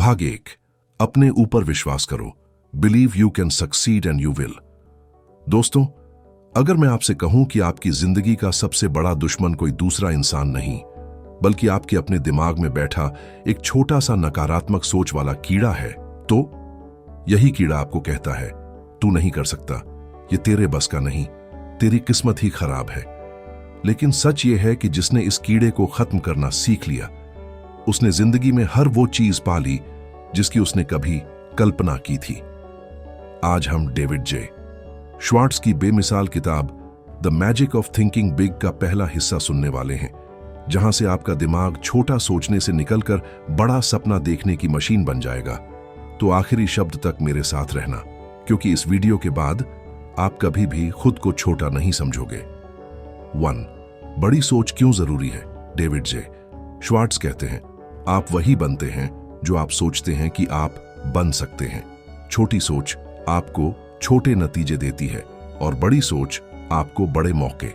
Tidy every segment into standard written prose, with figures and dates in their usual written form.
भाग 1, अपने ऊपर विश्वास करो। Believe you can succeed and you will. दोस्तों, अगर मैं आपसे कहूं कि आपकी जिंदगी का सबसे बड़ा दुश्मन कोई दूसरा इंसान नहीं, बल्कि आपके अपने दिमाग में बैठा एक छोटा सा नकारात्मक सोच वाला कीड़ा है, तो यही कीड़ा आपको कहता है, तू नहीं कर सकता, ये तेरे बस का नहीं, तेरी किस्मत ही खराब है। लेकिन सच ये है कि जिसने इस कीड़े को खत्म करना सीख लिया, उसने जिंदगी में हर वो चीज पा ली जिसकी उसने कभी कल्पना की थी। आज हम डेविड जे श्वार्ट्ज की बेमिसाल किताब the magic of thinking big का पहला हिस्सा सुनने वाले हैं, जहां से आपका दिमाग छोटा सोचने से निकलकर बड़ा सपना देखने की मशीन बन जाएगा। तो आखिरी शब्द तक मेरे साथ रहना, क्योंकि इस वीडियो के बाद आप कभी भी खुद को छोटा नहीं समझोगे। 1. बड़ी सोच क्यों जरूरी है? डेविड जे श्वार्ट्ज कहते हैं, आप वही बनते हैं जो आप सोचते हैं कि आप बन सकते हैं। छोटी सोच आपको छोटे नतीजे देती है और बड़ी सोच आपको बड़े मौके।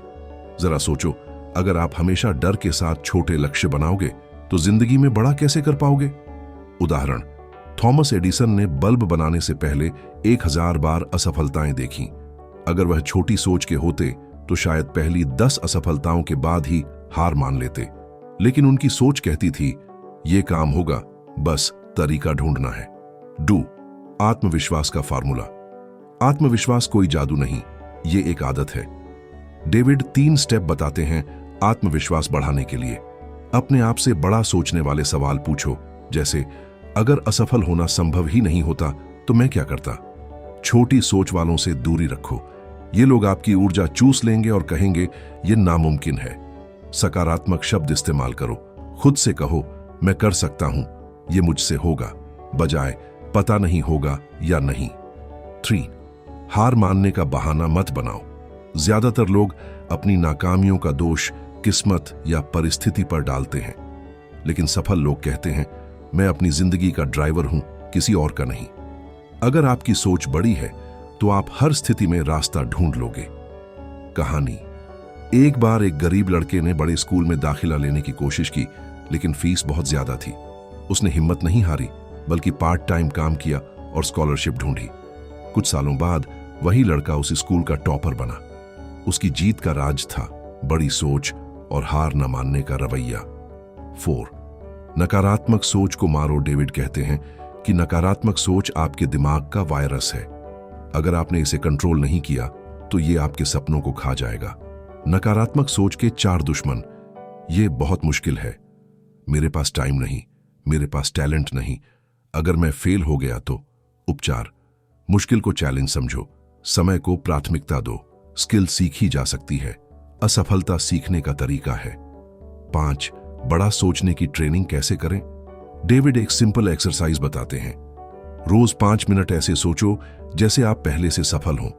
जरा सोचो, अगर आप हमेशा डर के साथ छोटे लक्ष्य बनाओगे तो जिंदगी में बड़ा कैसे कर पाओगे? उदाहरण, थॉमस एडिसन ने बल्ब बनाने से पहले 1000 बार असफलताएं देखी। अगर वह छोटी सोच के होते तो शायद पहली 10 असफलताओं के बाद ही हार मान लेते। लेकिन उनकी सोच कहती थी, ये काम होगा, बस तरीका ढूंढना है। डू आत्मविश्वास का फार्मूला। आत्मविश्वास कोई जादू नहीं, ये एक आदत है। डेविड 3 स्टेप बताते हैं आत्मविश्वास बढ़ाने के लिए। अपने आप से बड़ा सोचने वाले सवाल पूछो, जैसे अगर असफल होना संभव ही नहीं होता तो मैं क्या करता? छोटी सोच वालों से दूरी रखो, ये लोग आपकी ऊर्जा चूस लेंगे और कहेंगे ये नामुमकिन है। सकारात्मक शब्द इस्तेमाल करो, खुद से कहो मैं कर सकता हूं, ये मुझसे होगा, बजाय पता नहीं होगा या नहीं। 3. हार मानने का बहाना मत बनाओ। ज्यादातर लोग अपनी नाकामियों का दोष किस्मत या परिस्थिति पर डालते हैं, लेकिन सफल लोग कहते हैं मैं अपनी जिंदगी का ड्राइवर हूं, किसी और का नहीं। अगर आपकी सोच बड़ी है तो आप हर स्थिति में रास्ता ढूंढ लोगे। कहानी, एक बार एक गरीब लड़के ने बड़े स्कूल में दाखिला लेने की कोशिश की, लेकिन फीस बहुत ज्यादा थी। उसने हिम्मत नहीं हारी, बल्कि पार्ट टाइम काम किया और स्कॉलरशिप ढूंढी। कुछ सालों बाद वही लड़का उस स्कूल का टॉपर बना। उसकी जीत का राज था बड़ी सोच और हार न मानने का रवैया। 4. नकारात्मक सोच को मारो। डेविड कहते हैं कि नकारात्मक सोच आपके दिमाग का वायरस है। अगर आपने इसे कंट्रोल नहीं किया तो ये आपके सपनों को खा जाएगा। नकारात्मक सोच के 4 दुश्मन। ये बहुत मुश्किल है, मेरे पास टाइम नहीं, मेरे पास टैलेंट नहीं, अगर मैं फेल हो गया तो। उपचार, मुश्किल को चैलेंज समझो, समय को प्राथमिकता दो, स्किल सीखी जा सकती है, असफलता सीखने का तरीका है। 5. बड़ा सोचने की ट्रेनिंग कैसे करें? डेविड एक सिंपल एक्सरसाइज बताते हैं। रोज 5 मिनट ऐसे सोचो जैसे आप पहले से सफल हों।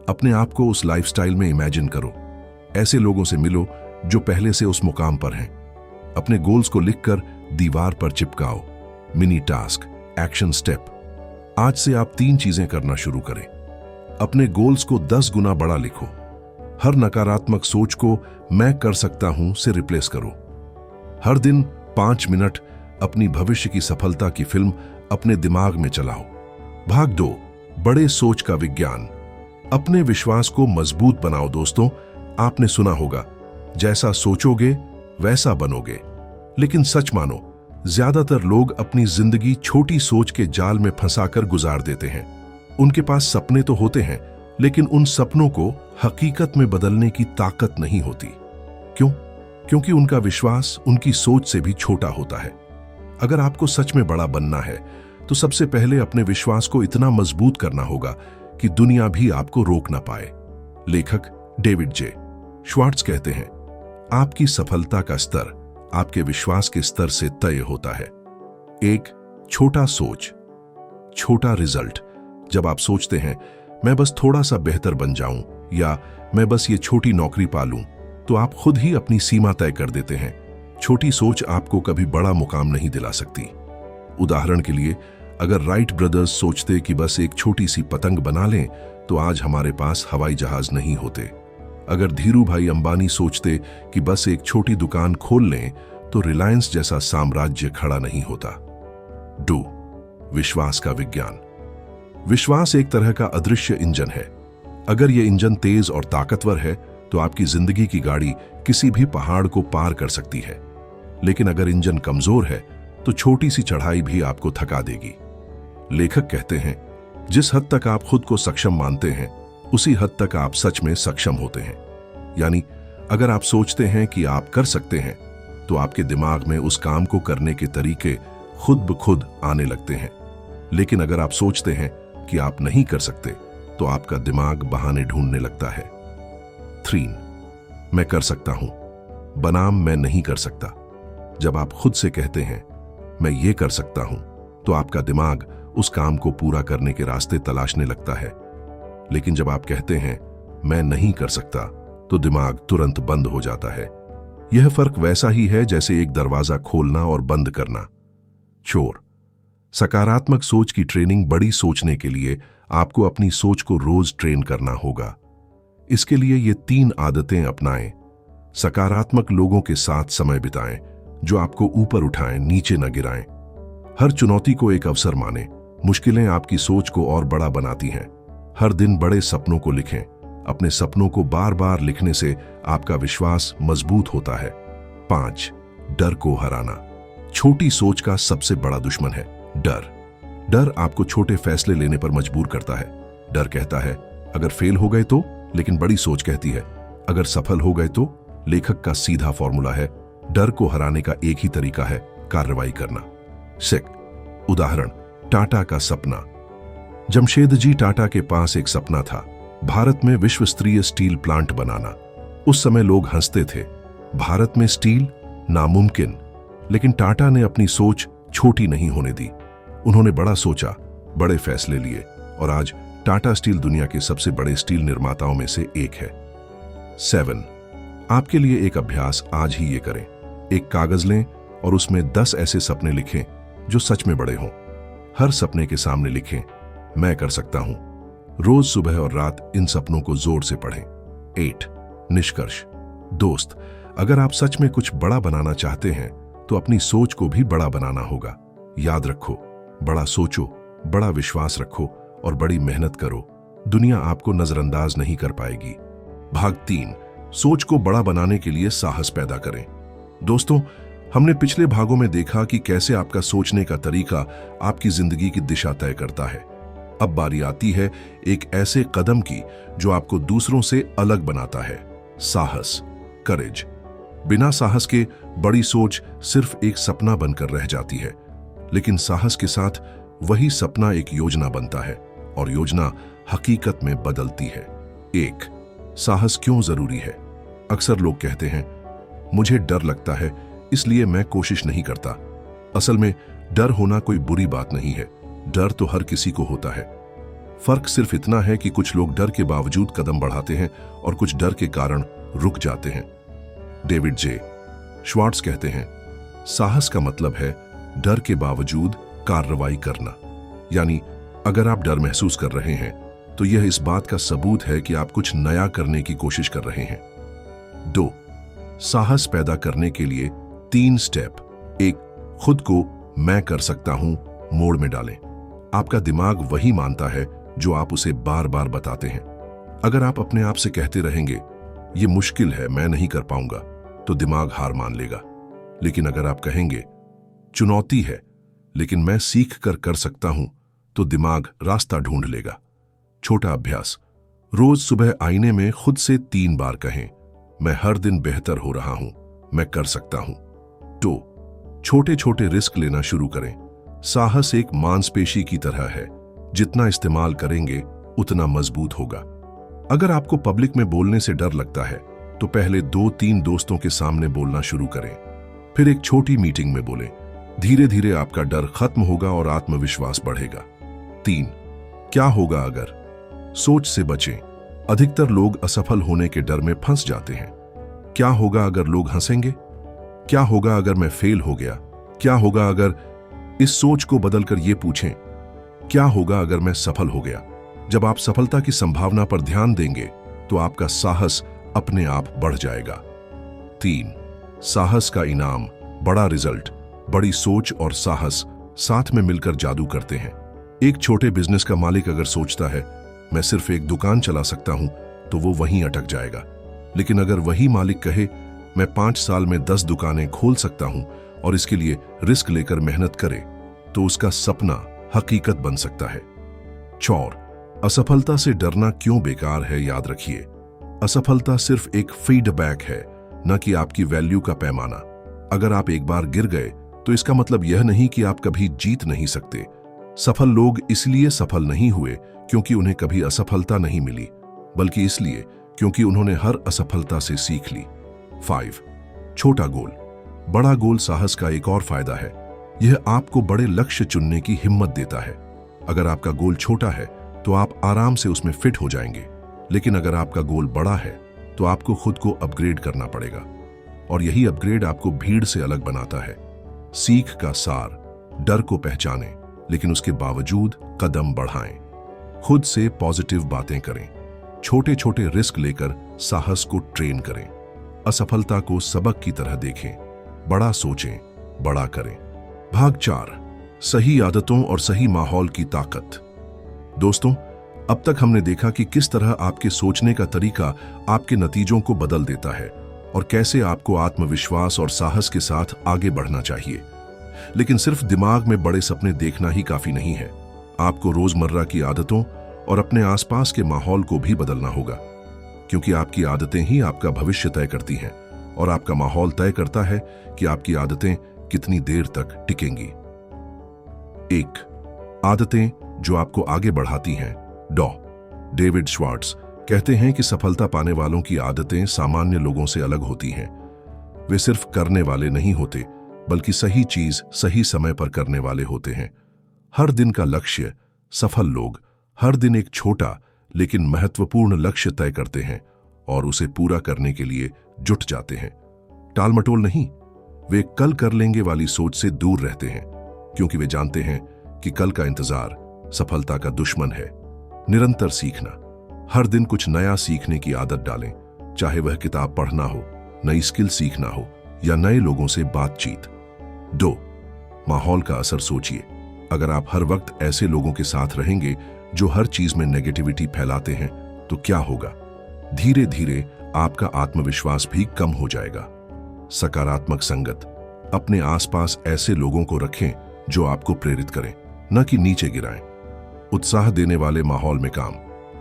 अपने आप को उस लाइफस्टाइल में इमेजिन करो। ऐसे लोगों से मिलो जो पहले से उस मुकाम पर हैं। अपने गोल्स को लिखकर दीवार पर चिपकाओ। Mini task, action step. आज से आप 3 चीजें करना शुरू करें। अपने गोल्स को 10 गुना बड़ा लिखो। हर नकारात्मक सोच को मैं कर सकता हूं से रिप्लेस करो। हर दिन 5 मिनट अपनी भविष्य की सफलता की फिल्म अपने दिमाग में चलाओ। भाग 2, बड़े सोच का विज्ञान। अपने विश्वास को मजबूत बनाओ। दोस्तों, आपने सुना होगा, जैसा सोचोगे वैसा बनोगे। लेकिन सच मानो, ज्यादातर लोग अपनी जिंदगी छोटी सोच के जाल में फंसाकर गुजार देते हैं। उनके पास सपने तो होते हैं, लेकिन उन सपनों को हकीकत में बदलने की ताकत नहीं होती। क्यों? क्योंकि उनका विश्वास उनकी सोच से भी छोटा होता है। अगर आपको सच में बड़ा बनना है तो सबसे पहले अपने विश्वास को इतना मजबूत करना होगा कि दुनिया भी आपको रोक ना पाए। लेखक डेविड जे श्वार्ट्ज कहते हैं, आपकी सफलता का स्तर आपके विश्वास के स्तर से तय होता है। 1. छोटा सोच, छोटा रिजल्ट। जब आप सोचते हैं मैं बस थोड़ा सा बेहतर बन जाऊं या मैं बस ये छोटी नौकरी पा लूं, तो आप खुद ही अपनी सीमा तय कर देते हैं। छोटी सोच आपको कभी बड़ा मुकाम नहीं दिला सकती। उदाहरण के लिए, अगर राइट ब्रदर्स सोचते कि बस एक छोटी सी पतंग बना लें तो आज हमारे पास हवाई जहाज नहीं होते। अगर धीरू भाई अंबानी सोचते कि बस एक छोटी दुकान खोल लें तो रिलायंस जैसा साम्राज्य खड़ा नहीं होता। डू विश्वास का विज्ञान। विश्वास एक तरह का अदृश्य इंजन है। अगर यह इंजन तेज और ताकतवर है तो आपकी जिंदगी की गाड़ी किसी भी पहाड़ को पार कर सकती है। लेकिन अगर इंजन कमजोर है तो छोटी सी चढ़ाई भी आपको थका देगी। लेखक कहते हैं, जिस हद तक आप खुद को सक्षम मानते हैं उसी हद तक आप सच में सक्षम होते हैं। यानी अगर आप सोचते हैं कि आप कर सकते हैं तो आपके दिमाग में उस काम को करने के तरीके खुद ब खुद आने लगते हैं। लेकिन अगर आप सोचते हैं कि आप नहीं कर सकते तो आपका दिमाग बहाने ढूंढने लगता है। 3. मैं कर सकता हूं बनाम मैं नहीं कर सकता। जब आप खुद से कहते हैं मैं ये कर सकता हूं तो आपका दिमाग उस काम को पूरा करने के रास्ते तलाशने लगता है। लेकिन जब आप कहते हैं मैं नहीं कर सकता तो दिमाग तुरंत बंद हो जाता है। यह फर्क वैसा ही है जैसे एक दरवाजा खोलना और बंद करना। चोर सकारात्मक सोच की ट्रेनिंग बड़ी सोचने के लिए आपको अपनी सोच को रोज ट्रेन करना होगा। इसके लिए ये 3 आदतें अपनाएं। सकारात्मक लोगों के साथ समय बिताएं जो आपको ऊपर उठाएं, नीचे न गिराएं। हर चुनौती को एक अवसर मानें। मुश्किलें आपकी सोच को और बड़ा बनाती हैं। हर दिन बड़े सपनों को लिखें। अपने सपनों को बार बार लिखने से आपका विश्वास मजबूत होता है। 5. डर को हराना। छोटी सोच का सबसे बड़ा दुश्मन है डर आपको छोटे फैसले लेने पर मजबूर करता है। डर कहता है अगर फेल हो गए तो, लेकिन बड़ी सोच कहती है अगर सफल हो गए तो। लेखक का सीधा फॉर्मूला है, डर को हराने का एक ही तरीका है, कार्रवाई करना। 6. उदाहरण, टाटा का सपना। जमशेदजी टाटा के पास एक सपना था, भारत में विश्व स्तरीय स्टील प्लांट बनाना। उस समय लोग हंसते थे, भारत में स्टील नामुमकिन। लेकिन टाटा ने अपनी सोच छोटी नहीं होने दी। उन्होंने बड़ा सोचा, बड़े फैसले लिए और आज टाटा स्टील दुनिया के सबसे बड़े स्टील निर्माताओं में से एक है। 7. आपके लिए एक अभ्यास आज ही ये करें। एक कागज लें और उसमें 10 ऐसे सपने लिखें जो सच में बड़े हों। हर सपने के सामने लिखें मैं कर सकता हूं। रोज सुबह और रात इन सपनों को जोर से पढ़ें। 8. निष्कर्ष। दोस्त, अगर आप सच में कुछ बड़ा बनाना चाहते हैं तो अपनी सोच को भी बड़ा बनाना होगा। याद रखो, बड़ा सोचो, बड़ा विश्वास रखो और बड़ी मेहनत करो। दुनिया आपको नजरअंदाज नहीं कर पाएगी। भाग 3, सोच को बड़ा बनाने के लिए साहस पैदा करें। दोस्तों, हमने पिछले भागों में देखा कि कैसे आपका सोचने का तरीका आपकी जिंदगी की दिशा तय करता है। अब बारी आती है एक ऐसे कदम की जो आपको दूसरों से अलग बनाता है, साहस, करेज। बिना साहस के बड़ी सोच सिर्फ एक सपना बनकर रह जाती है, लेकिन साहस के साथ वही सपना एक योजना बनता है और योजना हकीकत में बदलती है। 1. साहस क्यों जरूरी है? अक्सर लोग कहते हैं मुझे डर लगता है इसलिए मैं कोशिश नहीं करता। असल में डर होना कोई बुरी बात नहीं है, डर तो हर किसी को होता है। फर्क सिर्फ इतना है कि कुछ लोग डर के बावजूद कदम बढ़ाते हैं और कुछ डर के कारण रुक जाते हैं। डेविड जे. श्वार्ट्ज कहते हैं साहस का मतलब है डर के बावजूद कार्रवाई करना। यानी अगर आप डर महसूस कर रहे हैं तो यह इस बात का सबूत है कि आप कुछ नया करने की कोशिश कर रहे हैं। 2. साहस पैदा करने के लिए 3 स्टेप। 1. खुद को मैं कर सकता हूं मोड में डालें। आपका दिमाग वही मानता है जो आप उसे बार बार बताते हैं। अगर आप अपने आप से कहते रहेंगे ये मुश्किल है, मैं नहीं कर पाऊंगा, तो दिमाग हार मान लेगा। लेकिन अगर आप कहेंगे चुनौती है लेकिन मैं सीख कर सकता हूं, तो दिमाग रास्ता ढूंढ लेगा। छोटा अभ्यास, रोज सुबह आईने में खुद से 3 बार कहें मैं हर दिन बेहतर हो रहा हूं, मैं कर सकता हूं। 2. छोटे छोटे रिस्क लेना शुरू करें। साहस एक मांसपेशी की तरह है, जितना इस्तेमाल करेंगे उतना मजबूत होगा। अगर आपको पब्लिक में बोलने से डर लगता है तो पहले 2-3 दोस्तों के सामने बोलना शुरू करें, फिर एक छोटी मीटिंग में बोलें। धीरे धीरे आपका डर खत्म होगा और आत्मविश्वास बढ़ेगा। 3. क्या होगा अगर? सोच से बचें। अधिकतर लोग असफल होने के डर में फंस जाते हैं। क्या होगा अगर लोग हंसेंगे? क्या होगा अगर मैं फेल हो गया? क्या होगा अगर? इस सोच को बदलकर यह पूछें क्या होगा अगर मैं सफल हो गया? जब आप सफलता की संभावना पर ध्यान देंगे तो आपका साहस अपने आप बढ़ जाएगा। 3. साहस का इनाम, बड़ा रिजल्ट। बड़ी सोच और साहस साथ में मिलकर जादू करते हैं। एक छोटे बिजनेस का मालिक अगर सोचता है मैं सिर्फ एक दुकान चला सकता हूं, तो वो वहीं अटक जाएगा। लेकिन अगर वही मालिक कहे मैं 5 साल में 10 दुकानें खोल सकता हूं और इसके लिए रिस्क लेकर मेहनत करे, तो उसका सपना हकीकत बन सकता है। 4, असफलता से डरना क्यों बेकार है। याद रखिए, असफलता सिर्फ एक फीडबैक है, न कि आपकी वैल्यू का पैमाना। अगर आप एक बार गिर गए तो इसका मतलब यह नहीं कि आप कभी जीत नहीं सकते। सफल लोग इसलिए सफल नहीं हुए क्योंकि उन्हें कभी असफलता नहीं मिली, बल्कि इसलिए क्योंकि उन्होंने हर असफलता से सीख ली। 5, छोटा गोल। बड़ा गोल साहस का एक और फायदा है। यह आपको बड़े लक्ष्य चुनने की हिम्मत देता है। अगर आपका गोल छोटा है तो आप आराम से उसमें फिट हो जाएंगे, लेकिन अगर आपका गोल बड़ा है तो आपको खुद को अपग्रेड करना पड़ेगा, और यही अपग्रेड आपको भीड़ से अलग बनाता है। सीख का सार, डर को पहचानें, लेकिन उसके बावजूद कदम बढ़ाएं। खुद से पॉजिटिव बातें करें, छोटे छोटे रिस्क लेकर साहस को ट्रेन करें। असफलता को सबक की तरह देखें, बड़ा सोचें, बड़ा करें। भाग 4, सही आदतों और सही माहौल की ताकत। दोस्तों, अब तक हमने देखा कि किस तरह आपके सोचने का तरीका आपके नतीजों को बदल देता है और कैसे आपको आत्मविश्वास और साहस के साथ आगे बढ़ना चाहिए। लेकिन सिर्फ दिमाग में बड़े सपने देखना ही काफी नहीं है। आपको रोजमर्रा की आदतों और अपने आसपास के माहौल को भी बदलना होगा, क्योंकि आपकी आदतें ही आपका भविष्य तय करती हैं और आपका माहौल तय करता है कि आपकी आदतें कितनी देर तक टिकेंगी। 1, आदतें जो आपको आगे बढ़ाती हैं। डेविड श्वार्ट्ज कहते हैं कि सफलता पाने वालों की आदतें सामान्य लोगों से अलग होती हैं। वे सिर्फ करने वाले नहीं होते, बल्कि सही चीज सही समय पर करने वाले होते हैं। हर दिन का लक्ष्य। सफल लोग हर दिन एक छोटा लेकिन महत्वपूर्ण लक्ष्य तय करते हैं और उसे पूरा करने के लिए जुट जाते हैं। टालमटोल नहीं, वे कल कर लेंगे वाली सोच से दूर रहते हैं, क्योंकि वे जानते हैं कि कल का इंतजार सफलता का दुश्मन है। निरंतर सीखना। हर दिन कुछ नया सीखने की आदत डालें, चाहे वह किताब पढ़ना हो, नई स्किल सीखना हो या नए लोगों से बातचीत। 2, माहौल का असर सोचिए। अगर आप हर वक्त ऐसे लोगों के साथ रहेंगे जो हर चीज में नेगेटिविटी फैलाते हैं, तो क्या होगा? धीरे धीरे आपका आत्मविश्वास भी कम हो जाएगा। सकारात्मक संगत। अपने आसपास ऐसे लोगों को रखें जो आपको प्रेरित करें, न कि नीचे गिराएं। उत्साह देने वाले माहौल में काम।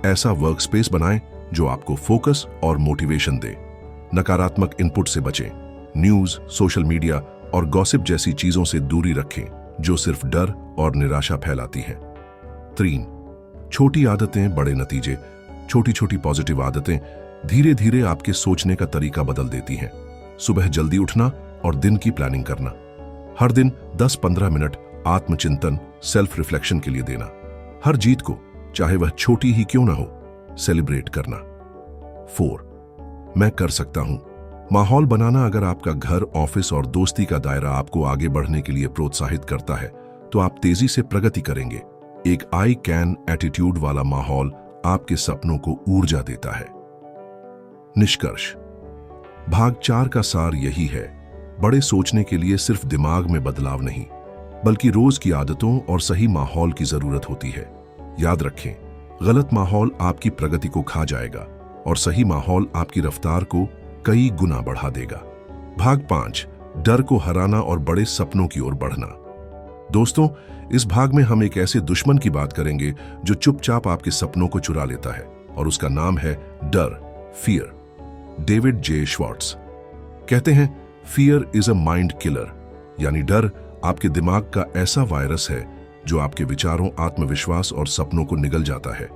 ऐसा वर्क स्पेस बनाएं जो आपको फोकस और मोटिवेशन दे। नकारात्मक इनपुट से बचें। न्यूज, सोशल मीडिया और गॉसिप जैसी चीजों से दूरी रखें जो सिर्फ डर और निराशा फैलाती हैं। 3, छोटी आदतें बड़े नतीजे। छोटी छोटी पॉजिटिव आदतें धीरे धीरे आपके सोचने का तरीका बदल देती हैं। सुबह जल्दी उठना और दिन की प्लानिंग करना। हर दिन 10-15 मिनट आत्मचिंतन, सेल्फ रिफ्लेक्शन के लिए देना। हर जीत को, चाहे वह छोटी ही क्यों ना हो, सेलिब्रेट करना। 4, मैं कर सकता हूं। माहौल बनाना। अगर आपका घर, ऑफिस और दोस्ती का दायरा आपको आगे बढ़ने के लिए प्रोत्साहित करता है, तो आप तेजी से प्रगति करेंगे। एक आई कैन एटीट्यूड वाला माहौल आपके सपनों को ऊर्जा देता है। निष्कर्ष। भाग 4 का सार यही है, बड़े सोचने के लिए सिर्फ दिमाग में बदलाव नहीं, बल्कि रोज की आदतों और सही माहौल की जरूरत होती है। याद रखें, गलत माहौल आपकी प्रगति को खा जाएगा और सही माहौल आपकी रफ्तार को कई गुना बढ़ा देगा। भाग 5, डर को हराना और बड़े सपनों की ओर बढ़ना। दोस्तों, इस भाग में हम एक ऐसे दुश्मन की बात करेंगे जो चुपचाप आपके सपनों को चुरा लेता है, और उसका नाम है डर, फियर। डेविड जे श्वार्ट्ज कहते हैं, fear is a mind killer, यानी डर आपके दिमाग का ऐसा वायरस है जो आपके विचारों, आत्मविश्वास और सपनों को निगल जाता है।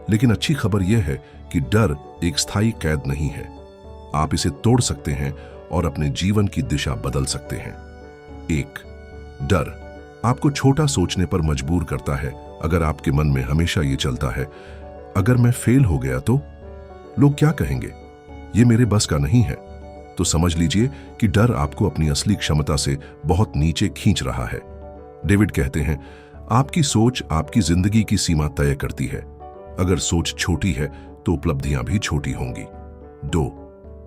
लेकिन अच्छी खबर यह है कि डर एक स्थायी कैद नहीं है। आप इसे तोड़ सकते हैं और अपने जीवन की दिशा बदल सकते हैं। 1, डर आपको छोटा सोचने पर मजबूर करता है। अगर आपके मन में हमेशा ये चलता है, अगर मैं फेल हो गया तो लोग क्या कहेंगे, ये मेरे बस का नहीं है, तो समझ लीजिए कि डर आपको अपनी असली क्षमता से बहुत नीचे खींच रहा है। डेविड कहते हैं, आपकी सोच आपकी जिंदगी की सीमा तय करती है। अगर सोच छोटी है तो उपलब्धियां भी छोटी होंगी। 2,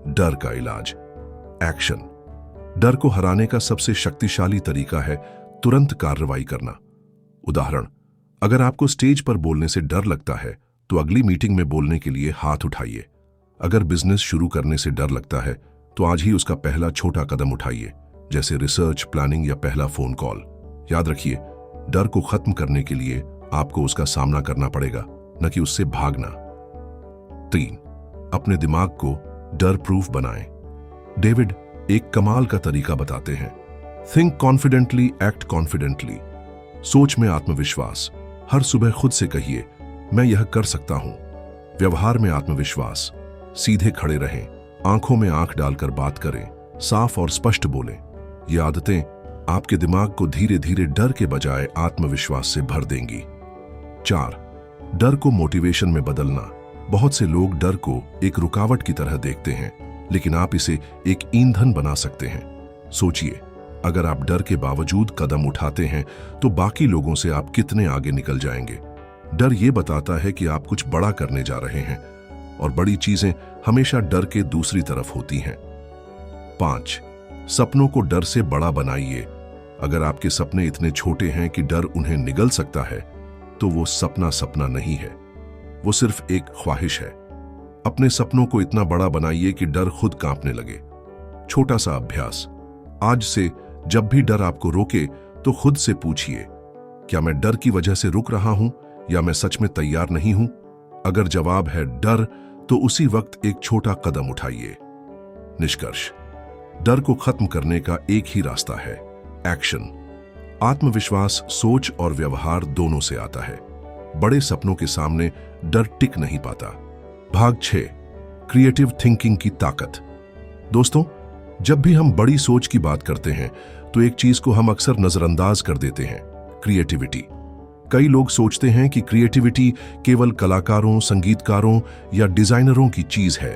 डर का इलाज, एक्शन। डर को हराने का सबसे शक्तिशाली तरीका है तुरंत कार्रवाई करना। उदाहरण, अगर आपको स्टेज पर बोलने से डर लगता है तो अगली मीटिंग में बोलने के लिए हाथ उठाइए। अगर बिजनेस शुरू करने से डर लगता है तो आज ही उसका पहला छोटा कदम उठाइए, जैसे रिसर्च, प्लानिंग या पहला फोन कॉल। याद रखिए, डर को खत्म करने के लिए आपको उसका सामना करना पड़ेगा, न कि उससे भागना। 3. अपने दिमाग को डर प्रूफ बनाएं। डेविड एक कमाल का तरीका बताते हैं। Think confidently, act confidently. सोच में आत्मविश्वास। हर सुबह खुद से कहिए, मैं यह कर सकता हूं। व्यवहार में आत्मविश्वास। सीधे खड़े रहें, आंखों में आंख डालकर बात करें, साफ और स्पष्ट बोलें। ये आदतें आपके दिमाग को धीरे धीरे डर के बजाय आत्मविश्वास से भर देंगी। 4. डर को मोटिवेशन में बदलना। बहुत से लोग डर को एक रुकावट की तरह देखते हैं, लेकिन आप इसे एक ईंधन बना सकते हैं। सोचिए, अगर आप डर के बावजूद कदम उठाते हैं तो बाकी लोगों से आप कितने आगे निकल जाएंगे। डर ये बताता है कि आप कुछ बड़ा करने जा रहे हैं, और बड़ी चीजें हमेशा डर के दूसरी तरफ होती हैं। 5. सपनों को डर से बड़ा बनाइए। अगर आपके सपने इतने छोटे हैं कि डर उन्हें निगल सकता है, तो वो सपना नहीं है, वो सिर्फ एक ख्वाहिश है। अपने सपनों को इतना बड़ा बनाइए कि डर खुद कांपने लगे। छोटा सा अभ्यास, आज से जब भी डर आपको रोके तो खुद से पूछिए, क्या मैं डर की वजह से रुक रहा हूं या मैं सच में तैयार नहीं हूं? अगर जवाब है डर, तो उसी वक्त एक छोटा कदम उठाइए। निष्कर्ष, डर को खत्म करने का एक ही रास्ता है, एक्शन। आत्मविश्वास सोच और व्यवहार दोनों से आता है। बड़े सपनों के सामने डर टिक नहीं पाता। भाग 6, क्रिएटिव थिंकिंग की ताकत। दोस्तों, जब भी हम बड़ी सोच की बात करते हैं तो एक चीज को हम अक्सर नजरअंदाज कर देते हैं, क्रिएटिविटी। कई लोग सोचते हैं कि क्रिएटिविटी केवल कलाकारों, संगीतकारों या डिजाइनरों की चीज है,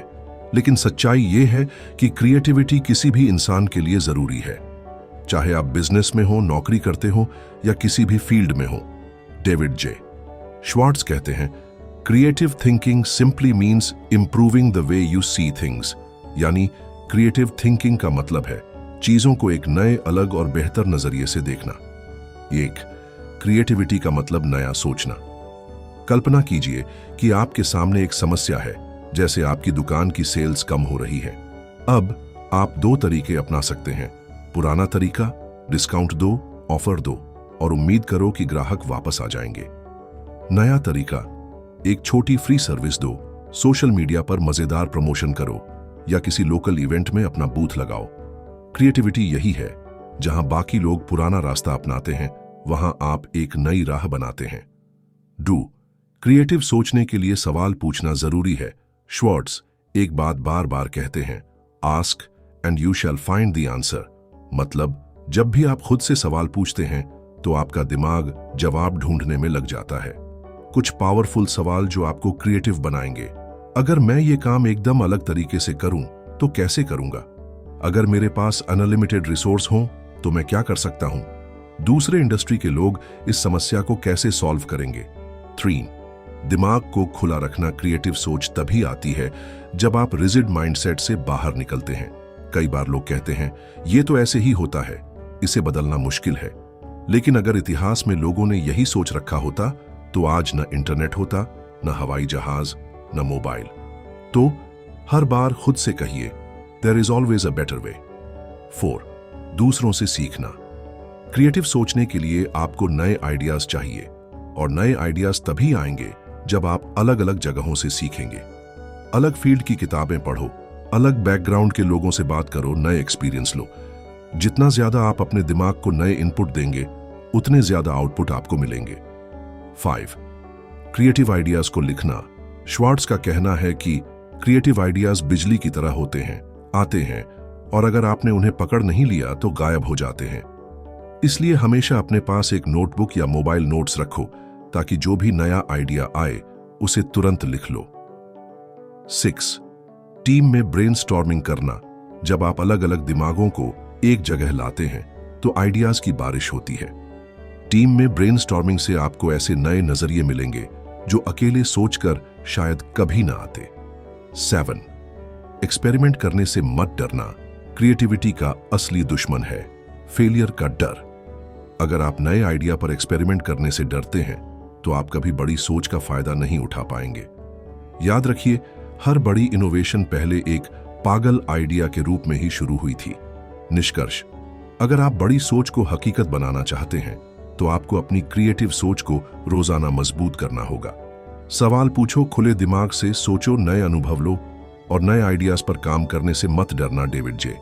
लेकिन सच्चाई यह है कि क्रिएटिविटी किसी भी इंसान के लिए जरूरी है, चाहे आप बिजनेस में हो, नौकरी करते हो या किसी भी फील्ड में हो। डेविड जे. श्वार्ट्ज कहते हैं, creative thinking simply means improving the way you see things. यानी क्रिएटिव थिंकिंग का मतलब है चीजों को एक नए, अलग और बेहतर नजरिए से देखना। 1. क्रिएटिविटी का मतलब नया सोचना। कल्पना कीजिए कि आपके सामने एक समस्या है, जैसे आपकी दुकान की सेल्स कम हो रही है। अब आप 2 तरीके अपना सकते हैं। पुराना तरीका, डिस्काउंट दो, ऑफर दो और उम्मीद करो कि ग्राहक वापस आ जाएंगे। नया तरीका, एक छोटी फ्री सर्विस दो, सोशल मीडिया पर मजेदार प्रमोशन करो या किसी लोकल इवेंट में अपना बूथ लगाओ। क्रिएटिविटी यही है, जहां बाकी लोग पुराना रास्ता अपनाते हैं, वहां आप एक नई राह बनाते हैं। डू. क्रिएटिव सोचने के लिए सवाल पूछना जरूरी है। श्वार्ट्ज एक बात बार बार कहते हैं, ask and you shall find the answer. मतलब, जब भी आप खुद से सवाल पूछते हैं तो आपका दिमाग जवाब ढूंढने में लग जाता है। कुछ पावरफुल सवाल जो आपको क्रिएटिव बनाएंगे। अगर मैं ये काम एकदम अलग तरीके से करूं तो कैसे करूंगा? अगर मेरे पास अनलिमिटेड रिसोर्स हों तो मैं क्या कर सकता हूं? दूसरे इंडस्ट्री के लोग इस समस्या को कैसे सॉल्व करेंगे? 3. दिमाग को खुला रखना। क्रिएटिव सोच तभी आती है जब आप रिजिड माइंडसेट से बाहर निकलते हैं। कई बार लोग कहते हैं, ये तो ऐसे ही होता है, इसे बदलना मुश्किल है। लेकिन अगर इतिहास में लोगों ने यही सोच रखा होता तो आज न इंटरनेट होता, न हवाई जहाज, न मोबाइल। तो हर बार खुद से कहिए, there is always a better way. 4. दूसरों से सीखना। क्रिएटिव सोचने के लिए आपको नए आइडियाज चाहिए, और नए आइडियाज तभी आएंगे जब आप अलग अलग जगहों से सीखेंगे। अलग फील्ड की किताबें पढ़ो, अलग बैकग्राउंड के लोगों से बात करो, नए एक्सपीरियंस लो। जितना ज्यादा आप अपने दिमाग को नए इनपुट देंगे, उतने ज्यादा आउटपुट आपको मिलेंगे। 5. क्रिएटिव आइडियाज को लिखना। श्वार्ट्ज का कहना है कि क्रिएटिव आइडियाज बिजली की तरह होते हैं, आते हैं, और अगर आपने उन्हें पकड़ नहीं लिया तो गायब हो जाते हैं। इसलिए हमेशा अपने पास एक नोटबुक या मोबाइल नोट्स रखो, ताकि जो भी नया आइडिया आए उसे तुरंत लिख लो। 6. टीम में ब्रेनस्टॉर्मिंग करना। जब आप अलग अलग दिमागों को एक जगह लाते हैं तो आइडियाज की बारिश होती है। टीम में ब्रेनस्टॉर्मिंग से आपको ऐसे नए नजरिए मिलेंगे जो अकेले सोचकर शायद कभी ना आते। 7. एक्सपेरिमेंट करने से मत डरना। क्रिएटिविटी का असली दुश्मन है फेलियर का डर। अगर आप नए आइडिया पर एक्सपेरिमेंट करने से डरते हैं तो आप कभी बड़ी सोच का फायदा नहीं उठा पाएंगे। याद रखिए, हर बड़ी इनोवेशन पहले एक पागल आइडिया के रूप में ही शुरू हुई थी। निष्कर्ष, अगर आप बड़ी सोच को हकीकत बनाना चाहते हैं तो आपको अपनी क्रिएटिव सोच को रोजाना मजबूत करना होगा। सवाल पूछो, खुले दिमाग से सोचो, नए अनुभव लो और नए आइडियाज पर काम करने से मत डरना। डेविड जे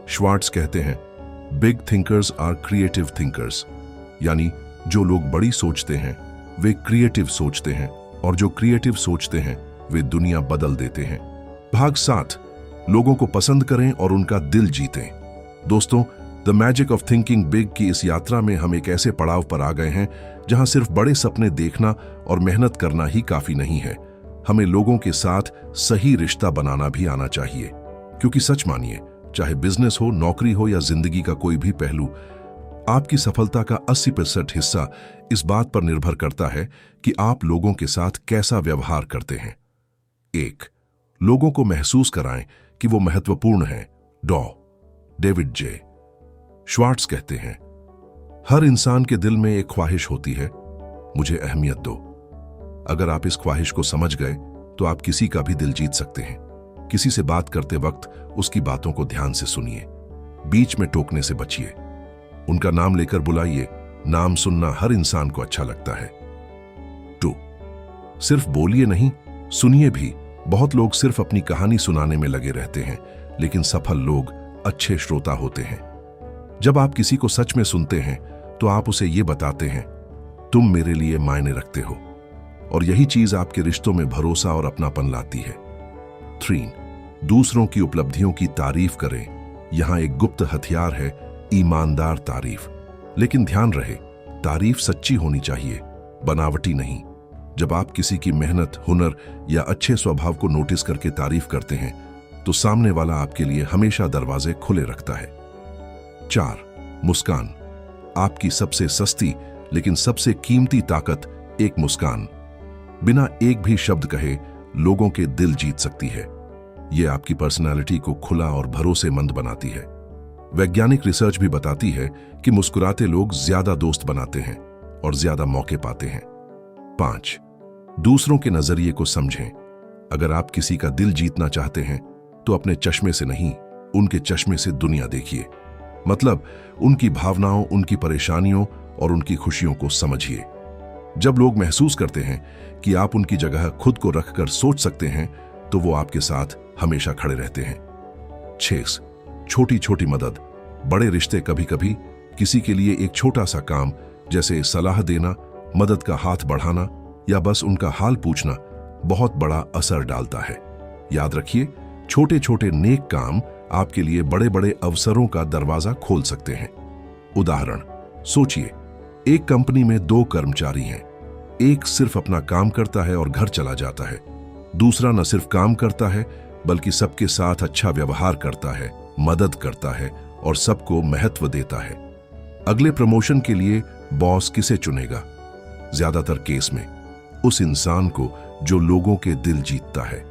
श्वार्ट्ज कहते हैं, big thinkers are creative thinkers, यानी जो लोग बड़ी सोचते हैं वे क्रिएटिव सोचते हैं और जो क्रिएटिव सोचते हैं वे दुनिया बदल देते हैं। भाग 7, लोगों को पसंद करें और उनका दिल जीतें। दोस्तों, the magic of thinking big की इस यात्रा में हम एक ऐसे पड़ाव पर आ गए हैं जहां सिर्फ बड़े सपने देखना और मेहनत करना ही काफी नहीं है, हमें लोगों के साथ सही रिश्ता बनाना भी आना चाहिए। क्योंकि सच मानिए, चाहे बिजनेस हो, नौकरी हो या जिंदगी का कोई भी पहलू, आपकी सफलता का 80% हिस्सा इस बात पर निर्भर करता है कि आप लोगों के साथ कैसा व्यवहार करते हैं। 1, लोगों को महसूस कराएं कि वो महत्वपूर्ण हैं। डेविड जे श्वार्ट्ज कहते हैं, हर इंसान के दिल में एक ख्वाहिश होती है, मुझे अहमियत दो। अगर आप इस ख्वाहिश को समझ गए तो आप किसी का भी दिल जीत सकते हैं। किसी से बात करते वक्त उसकी बातों को ध्यान से सुनिए, बीच में टोकने से बचिए, उनका नाम लेकर बुलाइए। नाम सुनना हर इंसान को अच्छा लगता है। 2, सिर्फ बोलिए नहीं, सुनिए भी। बहुत लोग सिर्फ अपनी कहानी सुनाने में लगे रहते हैं, लेकिन सफल लोग अच्छे श्रोता होते हैं। जब आप किसी को सच में सुनते हैं तो आप उसे ये बताते हैं, तुम मेरे लिए मायने रखते हो, और यही चीज आपके रिश्तों में भरोसा और अपनापन लाती है। 3, दूसरों की उपलब्धियों की तारीफ करें। यहां एक गुप्त हथियार है, ईमानदार तारीफ। लेकिन ध्यान रहे, तारीफ सच्ची होनी चाहिए, बनावटी नहीं। जब आप किसी की मेहनत, हुनर या अच्छे स्वभाव को नोटिस करके तारीफ करते हैं तो सामने वाला आपके लिए हमेशा दरवाजे खुले रखता है। 4, मुस्कान। आपकी सबसे सस्ती लेकिन सबसे कीमती ताकत एक मुस्कान, बिना एक भी शब्द कहे लोगों के दिल जीत सकती है। यह आपकी पर्सनालिटी को खुला और भरोसेमंद बनाती है। वैज्ञानिक रिसर्च भी बताती है कि मुस्कुराते लोग ज्यादा दोस्त बनाते हैं और ज्यादा मौके पाते हैं। 5, दूसरों के नजरिए को समझें। अगर आप किसी का दिल जीतना चाहते हैं तो अपने चश्मे से नहीं, उनके चश्मे से दुनिया देखिए। मतलब उनकी भावनाओं, उनकी परेशानियों और उनकी खुशियों को समझिए। जब लोग महसूस करते हैं कि आप उनकी जगह खुद को रखकर सोच सकते हैं तो वो आपके साथ हमेशा खड़े रहते हैं। 6, छोटी छोटी मदद। बड़े रिश्ते कभी कभी किसी के लिए एक छोटा सा काम, जैसे सलाह देना, मदद का हाथ बढ़ाना या बस उनका हाल पूछना, बहुत बड़ा असर डालता है। याद रखिए, छोटे छोटे नेक काम आपके लिए बड़े बड़े अवसरों का दरवाजा खोल सकते हैं। उदाहरण, सोचिए, एक कंपनी में 2 कर्मचारी हैं। एक सिर्फ अपना काम करता है और घर चला जाता है। दूसरा न सिर्फ काम करता है बल्कि सबके साथ अच्छा व्यवहार करता है, मदद करता है और सबको महत्व देता है। अगले प्रमोशन के लिए बॉस किसे चुनेगा? ज्यादातर केस में उस इंसान को जो लोगों के दिल जीतता है।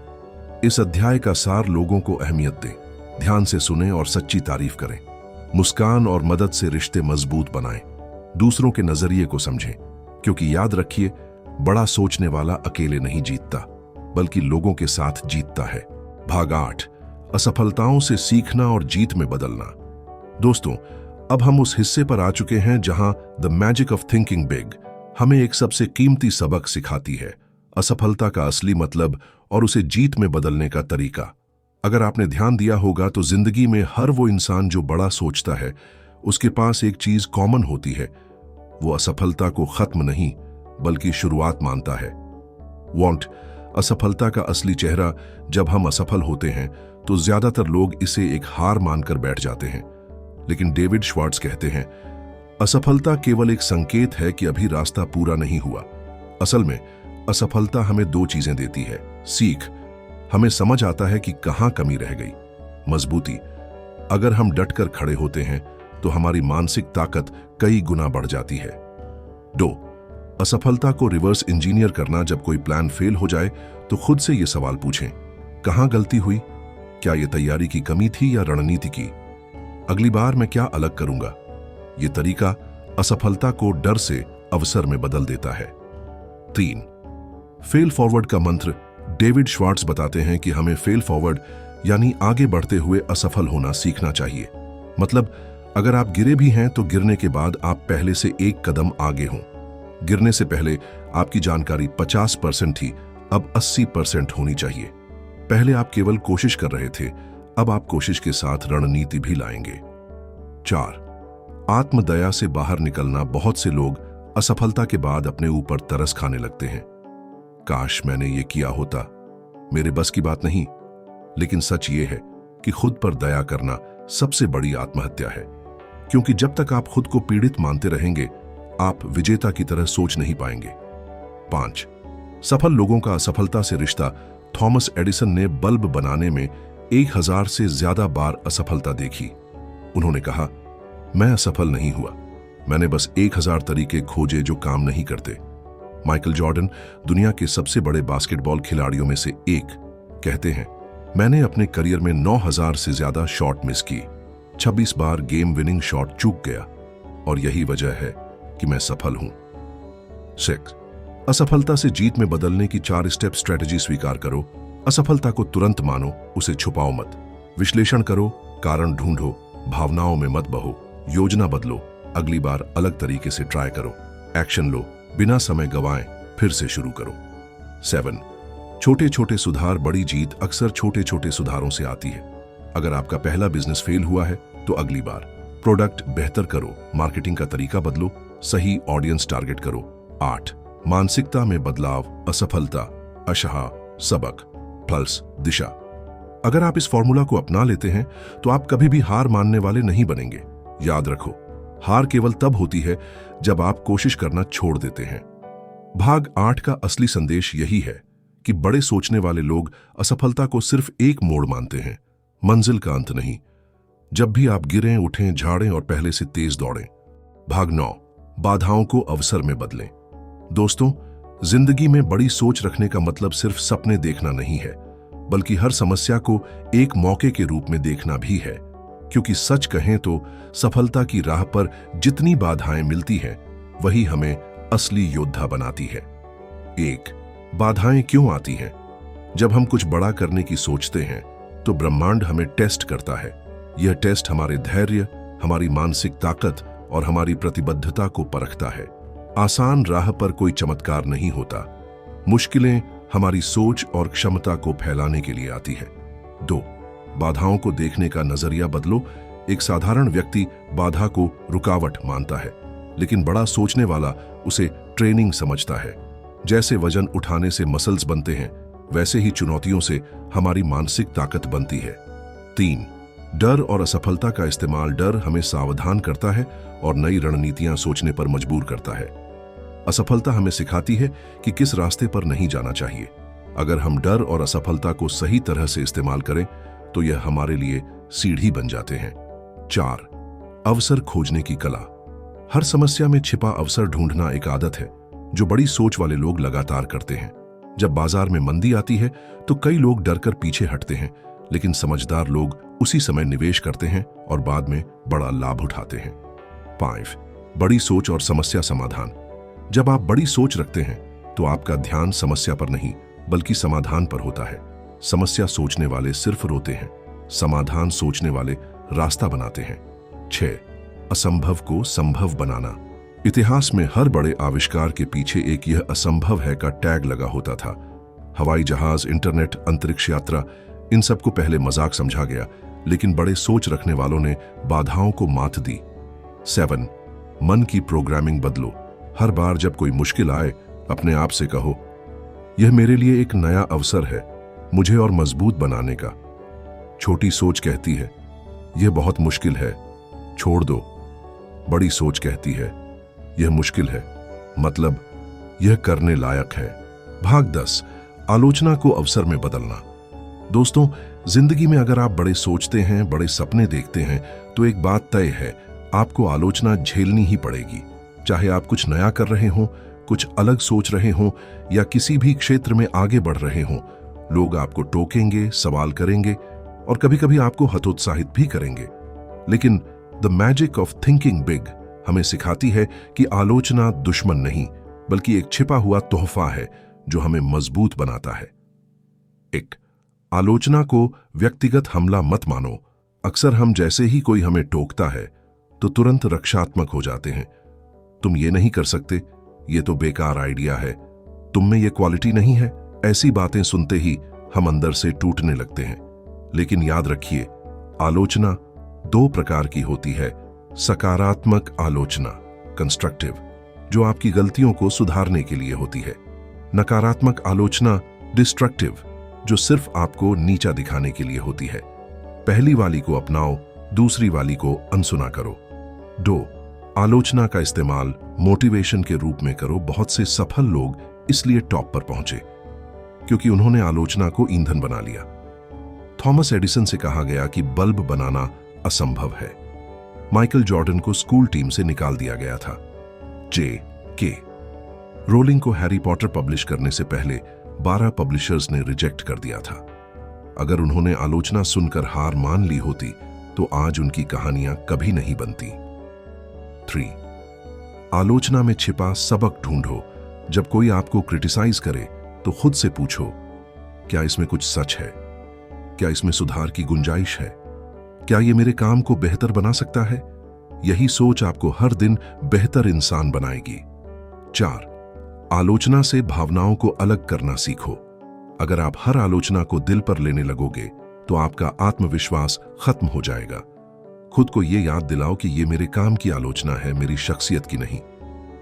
इस अध्याय का सार, लोगों को अहमियत दें, ध्यान से सुनें और सच्ची तारीफ करें। मुस्कान और मदद से रिश्ते मजबूत बनाएं। दूसरों के नजरिए को समझें, क्योंकि याद रखिए, बड़ा सोचने वाला अकेले नहीं जीतता बल्कि लोगों के साथ जीतता है। भाग 8, असफलताओं से सीखना और जीत में बदलना। दोस्तों, अब हम उस हिस्से पर आ चुके हैं जहां the magic of thinking big हमें एक सबसे कीमती सबक सिखाती है, असफलता का असली मतलब और उसे जीत में बदलने का तरीका। अगर आपने ध्यान दिया होगा तो जिंदगी में हर वो इंसान जो बड़ा सोचता है, उसके पास एक चीज कॉमन होती है, वो असफलता को खत्म नहीं बल्कि शुरुआत मानता है। असफलता का असली चेहरा, जब हम असफल होते हैं तो ज्यादातर लोग इसे एक हार मानकर बैठ जाते हैं, लेकिन डेविड श्वार्ट्ज कहते हैं, असफलता केवल एक संकेत है कि अभी रास्ता पूरा नहीं हुआ। असल में असफलता हमें 2 चीजें देती है। सीख, हमें समझ आता है कि कहां कमी रह गई। मजबूती, अगर हम डटकर खड़े होते हैं तो हमारी मानसिक ताकत कई गुना बढ़ जाती है। 2, असफलता को रिवर्स इंजीनियर करना। जब कोई प्लान फेल हो जाए तो खुद से ये सवाल पूछें, कहां गलती हुई? क्या यह तैयारी की कमी थी या रणनीति की? अगली बार मैं क्या अलग करूंगा? ये तरीका असफलता को डर से अवसर में बदल देता है। 3. फेल फॉरवर्ड का मंत्र। डेविड श्वार्ट्ज बताते हैं कि हमें फेल फॉरवर्ड यानी आगे बढ़ते हुए असफल होना सीखना चाहिए। मतलब अगर आप गिरे भी हैं तो गिरने के बाद आप पहले से एक कदम आगे हों। गिरने से पहले आपकी जानकारी 50% थी, अब 80% होनी चाहिए। पहले आप केवल कोशिश कर रहे थे, अब आप कोशिश के साथ रणनीति भी लाएंगे। 4. आत्मदया से बाहर निकलना। बहुत से लोग असफलता के बाद अपने ऊपर तरस खाने लगते हैं। काश मैंने ये किया होता, मेरे बस की बात नहीं। लेकिन सच ये है कि खुद पर दया करना सबसे बड़ी आत्महत्या है, क्योंकि जब तक आप खुद को पीड़ित मानते रहेंगे आप विजेता की तरह सोच नहीं पाएंगे। 5. सफल लोगों का असफलता से रिश्ता। थॉमस एडिसन ने बल्ब बनाने में 1000 से ज्यादा बार असफलता देखी। उन्होंने कहा, मैं असफल नहीं हुआ, मैंने बस 1000 तरीके खोजे जो काम नहीं करते। माइकल जॉर्डन, दुनिया के सबसे बड़े बास्केटबॉल खिलाड़ियों में से एक, कहते हैं, मैंने अपने करियर में 9000 से ज्यादा शॉट मिस की, 26 बार गेम विनिंग शॉट चूक गया, और यही वजह है कि मैं सफल हूं। 6. असफलता से जीत में बदलने की 4 स्टेप स्ट्रेटजी स्वीकार करो। असफलता को तुरंत मानो, उसे छुपाओ मत। विश्लेषण करो, कारण ढूंढो, भावनाओं में मत बहो, योजना बदलो, अगली बार अलग तरीके से ट्राई करो, एक्शन लो, बिना समय गवाएं, फिर से शुरू करो। 7. छोटे छोटे सुधार, बड़ी जीत अक्सर छोटे छोटे सुधारों से आती है। अगर आपका पहला बिजनेस फेल हुआ है तो अगली बार प्रोडक्ट बेहतर करो, मार्केटिंग का तरीका बदलो, सही ऑडियंस टारगेट करो। 8. मानसिकता में बदलाव। असफलता, अशहा, सबक प्लस दिशा। अगर आप इस फॉर्मूला को अपना लेते हैं तो आप कभी भी हार मानने वाले नहीं बनेंगे। याद रखो, हार केवल तब होती है जब आप कोशिश करना छोड़ देते हैं। भाग 8 का असली संदेश यही है कि बड़े सोचने वाले लोग असफलता को सिर्फ एक मोड़ मानते हैं, मंजिल का अंत नहीं। जब भी आप गिरें, उठें, झाड़ें और पहले से तेज दौड़ें। भाग 9, बाधाओं को अवसर में बदलें। दोस्तों, जिंदगी में बड़ी सोच रखने का मतलब सिर्फ सपने देखना नहीं है, बल्कि हर समस्या को एक मौके के रूप में देखना भी है। क्योंकि सच कहें तो सफलता की राह पर जितनी बाधाएं मिलती हैं, वही हमें असली योद्धा बनाती है। 1. बाधाएं क्यों आती हैं? जब हम कुछ बड़ा करने की सोचते हैं तो ब्रह्मांड हमें टेस्ट करता है। यह टेस्ट हमारे धैर्य, हमारी मानसिक ताकत और हमारी प्रतिबद्धता को परखता है। आसान राह पर कोई चमत्कार नहीं होता। मुश्किलें हमारी सोच और क्षमता को फैलाने के लिए आती है। 2. बाधाओं को देखने का नजरिया बदलो। एक साधारण व्यक्ति बाधा को रुकावट मानता है, लेकिन बड़ा सोचने वाला उसे ट्रेनिंग समझता है। जैसे वजन उठाने से मसल्स बनते हैं, वैसे ही चुनौतियों से हमारी मानसिक ताकत बनती है। 3. डर और असफलता का इस्तेमाल। डर हमें सावधान करता है और नई रणनीतियां सोचने पर मजबूर करता है। असफलता हमें सिखाती है कि किस रास्ते पर नहीं जाना चाहिए। अगर हम डर और असफलता को सही तरह से इस्तेमाल करें तो यह हमारे लिए सीढ़ी बन जाते हैं। 4. अवसर खोजने की कला। हर समस्या में छिपा अवसर ढूंढना एक आदत है जो बड़ी सोच वाले लोग लगातार करते हैं। जब बाजार में मंदी आती है तो कई लोग डरकर पीछे हटते हैं, लेकिन समझदार लोग उसी समय निवेश करते हैं और बाद में बड़ा लाभ उठाते हैं। 5. बड़ी सोच और समस्या समाधान। जब आप बड़ी सोच रखते हैं तो आपका ध्यान समस्या पर नहीं बल्कि समाधान पर होता है। समस्या सोचने वाले सिर्फ रोते हैं, समाधान सोचने वाले रास्ता बनाते हैं। 6. असंभव को संभव बनाना। इतिहास में हर बड़े आविष्कार के पीछे एक यह असंभव है का टैग लगा होता था। हवाई जहाज, इंटरनेट, अंतरिक्ष यात्रा, इन सब को पहले मजाक समझा गया, लेकिन बड़े सोच रखने वालों ने बाधाओं को मात दी। 7. मन की प्रोग्रामिंग बदलो। हर बार जब कोई मुश्किल आए, अपने आप से कहो, यह मेरे लिए एक नया अवसर है मुझे और मजबूत बनाने का। छोटी सोच कहती है, यह बहुत मुश्किल है, छोड़ दो। बड़ी सोच कहती है, यह मुश्किल है, मतलब यह करने लायक है। भाग 10, आलोचना को अवसर में बदलना। दोस्तों, जिंदगी में अगर आप बड़े सोचते हैं, बड़े सपने देखते हैं, तो एक बात तय है, आपको आलोचना झेलनी ही पड़ेगी। चाहे आप कुछ नया कर रहे हों, कुछ अलग सोच रहे हों या किसी भी क्षेत्र में आगे बढ़ रहे हों, लोग आपको टोकेंगे, सवाल करेंगे और कभी-कभी आपको हतोत्साहित भी करेंगे। लेकिन the magic of thinking big हमें सिखाती है कि आलोचना दुश्मन नहीं बल्कि एक छिपा हुआ तोहफा है जो हमें मजबूत बनाता है। एक, आलोचना को व्यक्तिगत हमला मत मानो। अक्सर हम जैसे ही कोई हमें टोकता है तो तुरंत रक्षात्मक हो जाते हैं। तुम ये नहीं कर सकते, ये तो बेकार आइडिया है, तुम में ये क्वालिटी नहीं है। ऐसी बातें सुनते ही हम अंदर से टूटने लगते हैं। लेकिन याद रखिए, आलोचना दो प्रकार की होती है। सकारात्मक आलोचना, कंस्ट्रक्टिव, जो आपकी गलतियों को सुधारने के लिए होती है। नकारात्मक आलोचना, डिस्ट्रक्टिव, जो सिर्फ आपको नीचा दिखाने के लिए होती है। पहली वाली को अपनाओ, दूसरी वाली को अनसुना करो। 2, आलोचना का इस्तेमाल मोटिवेशन के रूप में करो। बहुत से सफल लोग इसलिए टॉप पर पहुंचे क्योंकि उन्होंने आलोचना को ईंधन बना लिया। थॉमस एडिसन से कहा गया कि बल्ब बनाना असंभव है। माइकल जॉर्डन को स्कूल टीम से निकाल दिया गया था। J.K. रोलिंग को हैरी पॉटर पब्लिश करने से पहले 12 पब्लिशर्स ने रिजेक्ट कर दिया था। अगर उन्होंने आलोचना सुनकर हार मान ली होती तो आज उनकी कहानियां कभी नहीं बनती। 3, आलोचना में छिपा सबक ढूंढो। जब कोई आपको क्रिटिसाइज करे तो खुद से पूछो, क्या इसमें कुछ सच है? क्या इसमें सुधार की गुंजाइश है? क्या ये मेरे काम को बेहतर बना सकता है? यही सोच आपको हर दिन बेहतर इंसान बनाएगी। 4, आलोचना से भावनाओं को अलग करना सीखो। अगर आप हर आलोचना को दिल पर लेने लगोगे तो आपका आत्मविश्वास खत्म हो जाएगा। खुद को यह याद दिलाओ कि यह मेरे काम की आलोचना है, मेरी शख्सियत की नहीं।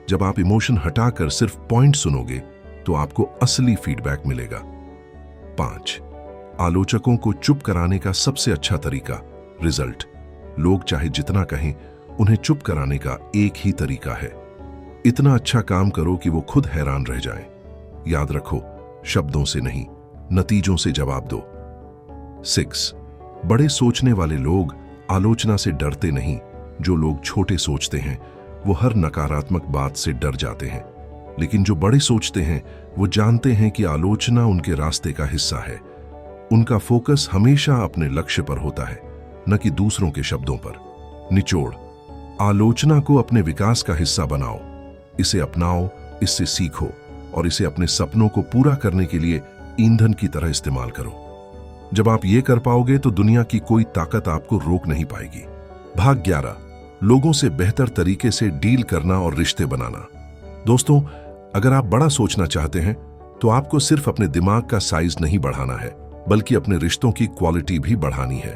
जब आप इमोशन हटाकर सिर्फ पॉइंट सुनोगे तो आपको असली फीडबैक मिलेगा। 5, आलोचकों को चुप कराने का सबसे अच्छा तरीका, रिजल्ट। लोग चाहे जितना कहें, उन्हें चुप कराने का एक ही तरीका है। इतना अच्छा काम करो कि वो खुद हैरान रह जाएं। याद रखो, शब्दों से नहीं, नतीजों से जवाब दो। 6, बड़े सोचने वाले लोग आलोचना से डरते नहीं। जो लोग छोटे सोचते हैं वो हर नकारात्मक बात से डर जाते हैं, लेकिन जो बड़े सोचते हैं वो जानते हैं कि आलोचना उनके रास्ते का हिस्सा है। उनका फोकस हमेशा अपने लक्ष्य पर होता है, न कि दूसरों के शब्दों पर। निचोड़, आलोचना को अपने विकास का हिस्सा बनाओ। इसे अपनाओ, इससे सीखो और इसे अपने सपनों को पूरा करने के लिए ईंधन की तरह इस्तेमाल करो। जब आप ये कर पाओगे तो दुनिया की कोई ताकत आपको रोक नहीं पाएगी। भाग 11, लोगों से बेहतर तरीके से डील करना और रिश्ते बनाना। दोस्तों, अगर आप बड़ा सोचना चाहते हैं तो आपको सिर्फ अपने दिमाग का साइज नहीं बढ़ाना है, बल्कि अपने रिश्तों की क्वालिटी भी बढ़ानी है।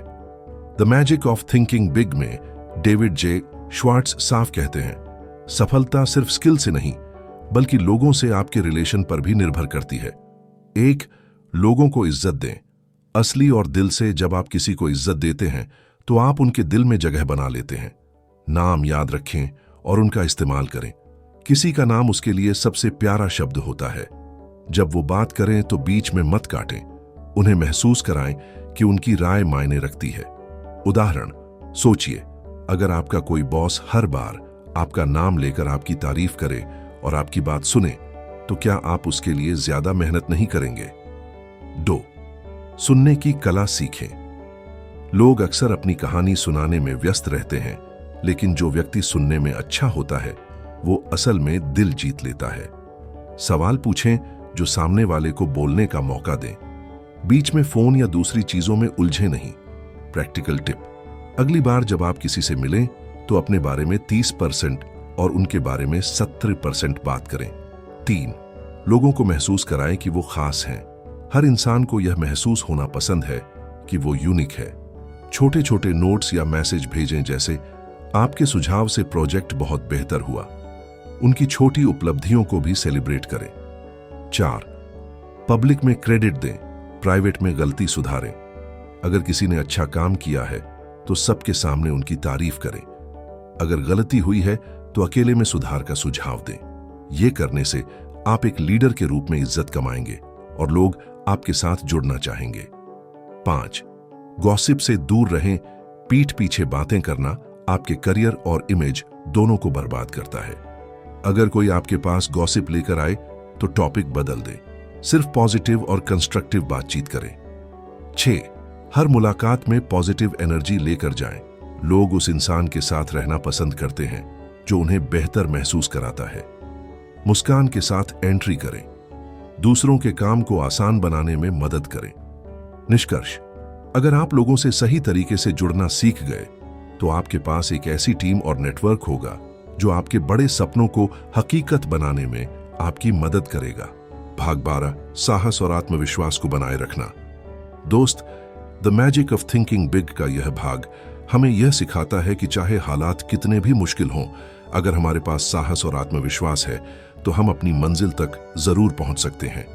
The magic of thinking big में डेविड जे श्वार्ट्ज साफ कहते हैं, सफलता सिर्फ स्किल से नहीं बल्कि लोगों से आपके रिलेशन पर भी निर्भर करती है। 1, लोगों को इज्जत दें। असली और दिल से जब आप किसी को इज्जत देते हैं तो आप उनके दिल में जगह बना लेते हैं। नाम याद रखें और उनका इस्तेमाल करें। किसी का नाम उसके लिए सबसे प्यारा शब्द होता है। जब वो बात करें तो बीच में मत काटें। उन्हें महसूस कराएं कि उनकी राय मायने रखती है। उदाहरण, सोचिए, अगर आपका कोई बॉस हर बार आपका नाम लेकर आपकी तारीफ करे और आपकी बात सुने तो क्या आप उसके लिए ज्यादा मेहनत नहीं करेंगे? 2, सुनने की कला सीखें। लोग अक्सर अपनी कहानी सुनाने में व्यस्त रहते हैं, लेकिन जो व्यक्ति सुनने में अच्छा होता है वो असल में दिल जीत लेता है। सवाल पूछें जो सामने वाले को बोलने का मौका दें। बीच में फोन या दूसरी चीजों में उलझे नहीं। प्रैक्टिकल टिप, अगली बार जब आप किसी से मिलें तो अपने बारे में 30% और उनके बारे में 70% बात करें। 3, लोगों को महसूस कराएं कि वो खास हैं। हर इंसान को यह महसूस होना पसंद है कि वो यूनिक है। छोटे छोटे नोट्स या मैसेज भेजें, जैसे आपके सुझाव से प्रोजेक्ट बहुत बेहतर हुआ। उनकी छोटी उपलब्धियों को भी सेलिब्रेट करें। 4, पब्लिक में क्रेडिट दें, प्राइवेट में गलती सुधारें। अगर किसी ने अच्छा काम किया है तो सबके सामने उनकी तारीफ करें। अगर गलती हुई है तो अकेले में सुधार का सुझाव दें। यह करने से आप एक लीडर के रूप में इज्जत कमाएंगे और लोग आपके साथ जुड़ना चाहेंगे। 5, गॉसिप से दूर रहें। पीठ पीछे बातें करना आपके करियर और इमेज दोनों को बर्बाद करता है। अगर कोई आपके पास गॉसिप लेकर आए तो टॉपिक बदल दें। सिर्फ पॉजिटिव और कंस्ट्रक्टिव बातचीत करें। 6, हर मुलाकात में पॉजिटिव एनर्जी लेकर जाएं। लोग उस इंसान के साथ रहना पसंद करते हैं जो उन्हें बेहतर महसूस कराता है। मुस्कान के साथ एंट्री करें। दूसरों के काम को आसान बनाने में मदद करें। निष्कर्ष, अगर आप लोगों से सही तरीके से जुड़ना सीख गए तो आपके पास एक ऐसी टीम और नेटवर्क होगा जो आपके बड़े सपनों को हकीकत बनाने में आपकी मदद करेगा। भाग 12, साहस और आत्मविश्वास को बनाए रखना। दोस्त, the magic of thinking big का यह भाग हमें यह सिखाता है कि चाहे हालात कितने भी मुश्किल हों, अगर हमारे पास साहस और आत्मविश्वास है तो हम अपनी मंजिल तक जरूर पहुंच सकते हैं।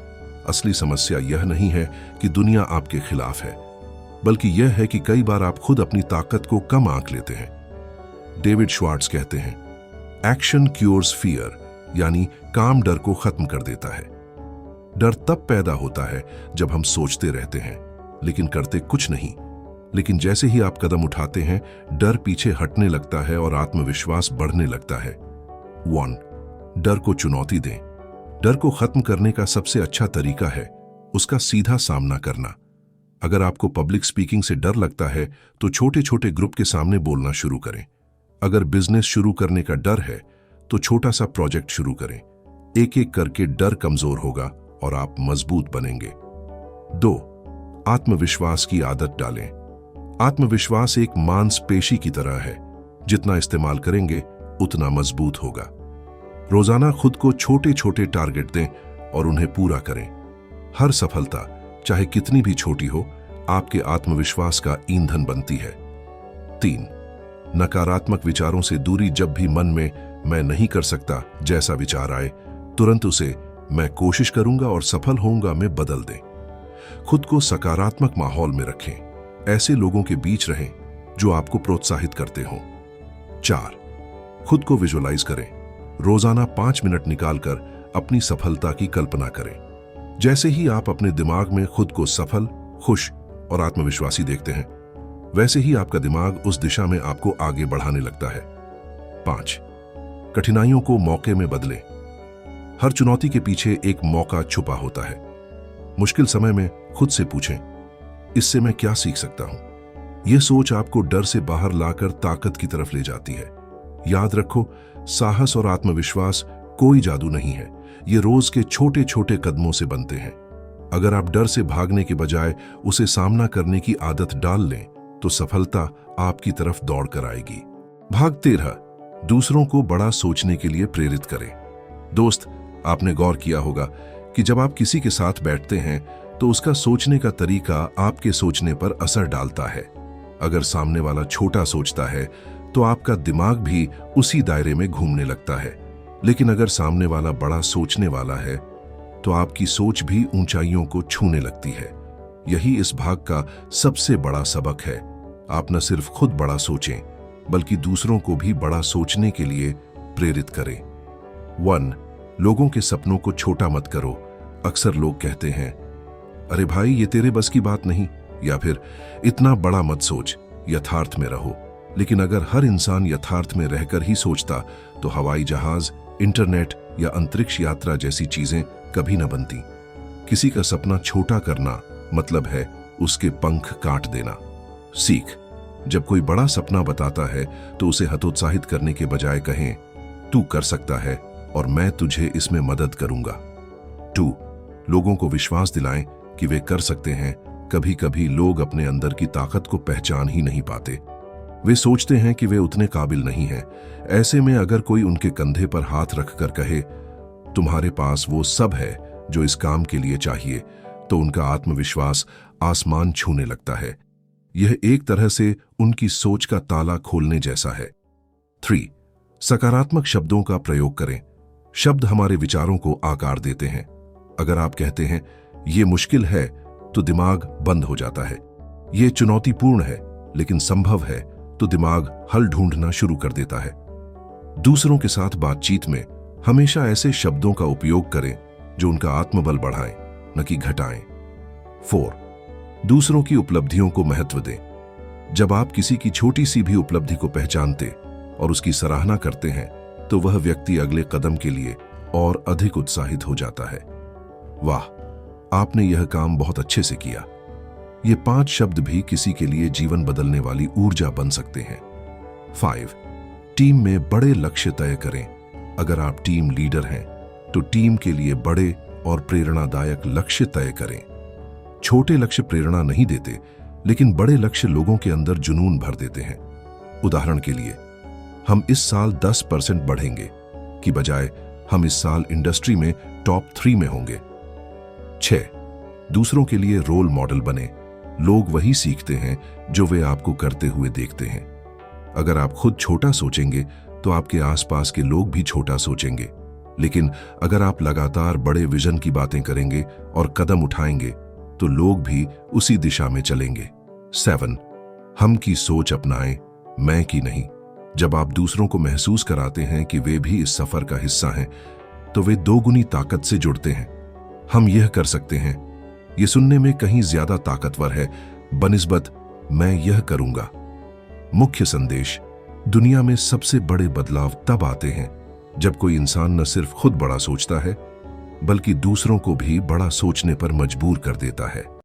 असली समस्या यह नहीं है कि दुनिया आपके खिलाफ है, बल्कि यह है कि कई बार आप खुद अपनी ताकत को कम आंक लेते हैं। डेविड श्वार्ट्ज कहते हैं, एक्शन क्योर्स फियर, यानी काम डर को खत्म कर देता है। डर तब पैदा होता है जब हम सोचते रहते हैं लेकिन करते कुछ नहीं। लेकिन जैसे ही आप कदम उठाते हैं, डर पीछे हटने लगता है और आत्मविश्वास बढ़ने लगता है। 1. डर को चुनौती दें। डर को खत्म करने का सबसे अच्छा तरीका है उसका सीधा सामना करना। अगर आपको पब्लिक स्पीकिंग से डर लगता है तो छोटे छोटे ग्रुप के सामने बोलना शुरू करें। अगर बिजनेस शुरू करने का डर है तो छोटा सा प्रोजेक्ट शुरू करें। एक एक करके डर कमजोर होगा और आप मजबूत बनेंगे। 2. आत्मविश्वास की आदत डालें। आत्मविश्वास एक मांसपेशी की तरह है, जितना इस्तेमाल करेंगे उतना मजबूत होगा। रोजाना खुद को छोटे छोटे टारगेट दें और उन्हें पूरा करें। हर सफलता, चाहे कितनी भी छोटी हो, आपके आत्मविश्वास का ईंधन बनती है। 3. नकारात्मक विचारों से दूरी। जब भी मन में मैं नहीं कर सकता जैसा विचार आए, तुरंत उसे मैं कोशिश करूंगा और सफल होऊंगा में बदल दें। खुद को सकारात्मक माहौल में रखें। ऐसे लोगों के बीच रहें जो आपको प्रोत्साहित करते हों। 4. खुद को विजुअलाइज करें। रोजाना 5 मिनट निकालकर अपनी सफलता की कल्पना करें। जैसे ही आप अपने दिमाग में खुद को सफल, खुश और आत्मविश्वासी देखते हैं, वैसे ही आपका दिमाग उस दिशा में आपको आगे बढ़ाने लगता है। 5. कठिनाइयों को मौके में बदलें। हर चुनौती के पीछे एक मौका छुपा होता है। मुश्किल समय में खुद से पूछें, इससे मैं क्या सीख सकता हूं? यह सोच आपको डर से बाहर लाकर ताकत की तरफ ले जाती है। याद रखो, साहस और आत्मविश्वास कोई जादू नहीं है, ये रोज के छोटे छोटे कदमों से बनते हैं। अगर आप डर से भागने के बजाय उसे सामना करने की आदत डाल लें तो सफलता आपकी तरफ दौड़ कर आएगी। भाग 13, दूसरों को बड़ा सोचने के लिए प्रेरित करें। दोस्त, आपने गौर किया होगा कि जब आप किसी के साथ बैठते हैं तो उसका सोचने का तरीका आपके सोचने पर असर डालता है। अगर सामने वाला छोटा सोचता है तो आपका दिमाग भी उसी दायरे में घूमने लगता है, लेकिन अगर सामने वाला बड़ा सोचने वाला है तो आपकी सोच भी ऊंचाइयों को छूने लगती है। यही इस भाग का सबसे बड़ा सबक है। आप न सिर्फ खुद बड़ा सोचें, बल्कि दूसरों को भी बड़ा सोचने के लिए प्रेरित करें। 1. लोगों के सपनों को छोटा मत करो। अक्सर लोग कहते हैं, अरे भाई, ये तेरे बस की बात नहीं, या फिर इतना बड़ा मत सोच, यथार्थ में रहो। लेकिन अगर हर इंसान यथार्थ में रहकर ही सोचता तो हवाई जहाज, इंटरनेट या अंतरिक्ष यात्रा जैसी चीजें कभी न बनती। किसी का सपना छोटा करना मतलब है उसके पंख काट देना। सीख, जब कोई बड़ा सपना बताता है तो उसे हतोत्साहित करने के बजाय कहें, तू कर सकता है और मैं तुझे इसमें मदद करूंगा। 2. लोगों को विश्वास दिलाएं कि वे कर सकते हैं। कभी कभी लोग अपने अंदर की ताकत को पहचान ही नहीं पाते। वे सोचते हैं कि वे उतने काबिल नहीं हैं। ऐसे में अगर कोई उनके कंधे पर हाथ रखकर कहे, तुम्हारे पास वो सब है जो इस काम के लिए चाहिए, तो उनका आत्मविश्वास आसमान छूने लगता है। यह एक तरह से उनकी सोच का ताला खोलने जैसा है। 3. सकारात्मक शब्दों का प्रयोग करें। शब्द हमारे विचारों को आकार देते हैं। अगर आप कहते हैं, यह मुश्किल है, तो दिमाग बंद हो जाता है। यह चुनौतीपूर्ण है लेकिन संभव है, तो दिमाग हल ढूंढना शुरू कर देता है। दूसरों के साथ बातचीत में हमेशा ऐसे शब्दों का उपयोग करें जो उनका आत्मबल बढ़ाएं, न कि घटाएं। 4. दूसरों की उपलब्धियों को महत्व दें। जब आप किसी की छोटी सी भी उपलब्धि को पहचानते और उसकी सराहना करते हैं तो वह व्यक्ति अगले कदम के लिए और अधिक उत्साहित हो जाता है। वाह, आपने यह काम बहुत अच्छे से किया। ये 5 शब्द भी किसी के लिए जीवन बदलने वाली ऊर्जा बन सकते हैं। 5. टीम में बड़े लक्ष्य तय करें। अगर आप टीम लीडर हैं तो टीम के लिए बड़े और प्रेरणादायक लक्ष्य तय करें। छोटे लक्ष्य प्रेरणा नहीं देते, लेकिन बड़े लक्ष्य लोगों के अंदर जुनून भर देते हैं। उदाहरण के लिए, हम इस साल 10% बढ़ेंगे की बजाय हम इस साल इंडस्ट्री में टॉप 3 में होंगे। 6. दूसरों के लिए रोल मॉडल बने। लोग वही सीखते हैं जो वे आपको करते हुए देखते हैं। अगर आप खुद छोटा सोचेंगे तो आपके आसपास के लोग भी छोटा सोचेंगे, लेकिन अगर आप लगातार बड़े विजन की बातें करेंगे और कदम उठाएंगे तो लोग भी उसी दिशा में चलेंगे। 7. हम की सोच अपनाएं, मैं की नहीं। जब आप दूसरों को महसूस कराते हैं कि वे भी इस सफर का हिस्सा हैं, तो वे दोगुनी ताकत से जुड़ते हैं। हम यह कर सकते हैं, ये सुनने में कहीं ज्यादा ताकतवर है बनिस्बत मैं यह करूंगा। मुख्य संदेश: दुनिया में सबसे बड़े बदलाव तब आते हैं जब कोई इंसान न सिर्फ खुद बड़ा सोचता है, बल्कि दूसरों को भी बड़ा सोचने पर मजबूर कर देता है।